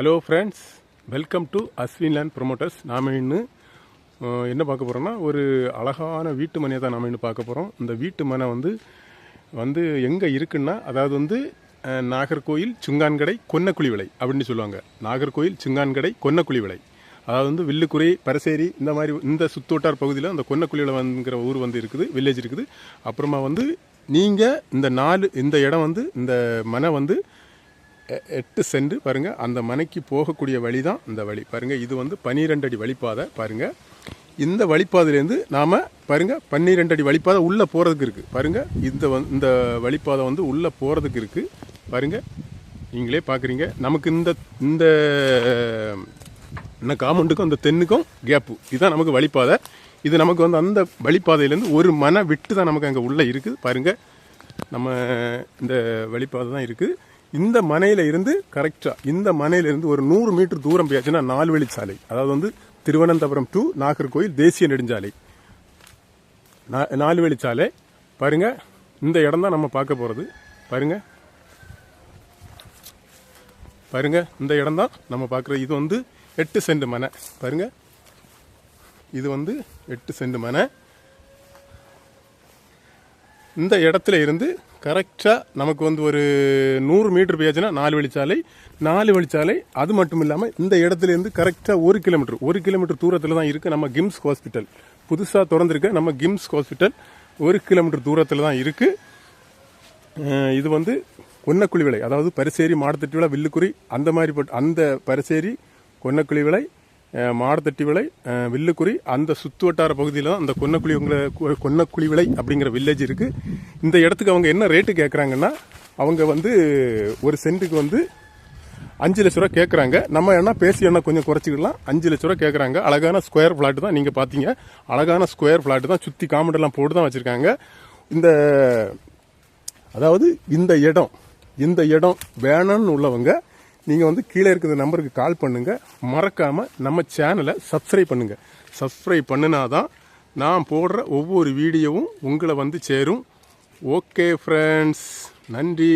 Hello friends, welcome to Ashwin land promoters. நாம் இன்னும் என்ன பார்க்க போகிறோம்னா, ஒரு அழகான வீட்டு மனையை தான் நாம் இன்னும் பார்க்க போகிறோம். இந்த வீட்டு மனை வந்து எங்கே இருக்குன்னா, அதாவது நாகர்கோயில் சுங்கான்கடை கொன்னக்குழி விலை அப்படின்னு சொல்லுவாங்க. நாகர்கோயில் சுங்கான்கடை கொன்னக்குழி விலை, அதாவது வில்லுக்குறை, பரசேரி, இந்த மாதிரி இந்த சுத்தோட்டார் பகுதியில் அந்த கொன்னக்குழி விலைங்கிற ஊர் இருக்குது, வில்லேஜ் இருக்குது. அப்புறமா நீங்கள் இந்த இடம் இந்த மனை 8 சென்ட் பாருங்கள். அந்த மனைக்கு போகக்கூடிய வழி தான் இந்த வழி பாருங்கள். இது 12 அடி வழிப்பாதை பாருங்கள். இந்த வழிப்பாதையிலேருந்து நாம் பாருங்கள் 12 அடி வழிப்பாதை உள்ளே போகிறதுக்கு இருக்குது பாருங்கள். இந்த வழிப்பாதை உள்ளே போகிறதுக்கு இருக்குது பாருங்கள். நீங்களே பார்க்குறீங்க. நமக்கு இந்த காம்பவுண்டுக்கும் அந்த தென்னுக்கும் கேப்பு இதுதான் நமக்கு வழிப்பாதை. இது நமக்கு அந்த வழிப்பாதையிலேருந்து ஒரு மனை விட்டு தான் நமக்கு அங்கே உள்ளே இருக்குது பாருங்கள். நம்ம இந்த வழிப்பாதை தான் இருக்குது. இந்த மனையில இருந்து கரெக்டாக இந்த மனையிலிருந்து ஒரு 100 மீட்டர் தூரம் போயாச்சுன்னா 4 வழிச்சாலை, அதாவது திருவனந்தபுரம் டு நாகர்கோயில் தேசிய நெடுஞ்சாலை 4 வழிச்சாலை பாருங்க. இந்த இடம் தான் நம்ம பார்க்க போகிறது பாருங்க. இந்த இடம் தான் நம்ம பார்க்குறது. இது 8 சென்ட் மனை பாருங்க. இது 8 சென்ட் மனை. இந்த இடத்துல இருந்து கரெக்டாக நமக்கு ஒரு 100 மீட்டர் போயாச்சுன்னா 4 வழிச்சாலை. அது மட்டும் இல்லாமல் இந்த இடத்துல இருந்து கரெக்டாக 1 கிலோமீட்டர் தூரத்தில் தான் இருக்குது நம்ம கிம்ஸ் ஹாஸ்பிட்டல். புதுசாக திறந்துருக்க நம்ம கிம்ஸ் ஹாஸ்பிட்டல் 1 கிலோமீட்டர் தூரத்தில் தான் இருக்குது. இது கொன்னக்குழி விலை, அதாவது பரிசேரி, மாடத்தட்டி விலை, வில்லுக்குறி, அந்த மாதிரி அந்த பரிசேரி, கொன்னக்குழி விலை, மாடத்தட்டி விலை, வில்லுக்குறி, அந்த சுற்று வட்டார பகுதியில் தான் அந்த கொன்னக்குழி விலை அப்படிங்கிற வில்லேஜ் இருக்குது. இந்த இடத்துக்கு அவங்க என்ன ரேட்டு கேட்குறாங்கன்னா, அவங்க ஒரு சென்ட்டுக்கு 5 லட்ச ரூபா கேட்குறாங்க. நம்ம என்ன பேசி கொஞ்சம் குறைச்சிக்கலாம். 5 லட்ச ரூபா கேட்குறாங்க. அழகான ஸ்கொயர் ஃப்ளாட் தான், நீங்கள் பார்த்தீங்க. அழகான ஸ்கொயர் ஃப்ளாட் தான், சுற்றி காமெண்டெல்லாம் போட்டு தான் வச்சுருக்காங்க. அதாவது இந்த இடம் வேணும்னு உள்ளவங்க நீங்கள் கீழே இருக்கிற நம்பருக்கு கால் பண்ணுங்கள். மறக்காமல் நம்ம சேனலை சப்ஸ்கிரைப் பண்ணுங்கள். சப்ஸ்கிரைப் பண்ணினாதான் நான் போடுற ஒவ்வொரு வீடியோவும் உங்களை சேரும். ஓகே ஃப்ரெண்ட்ஸ், நன்றி.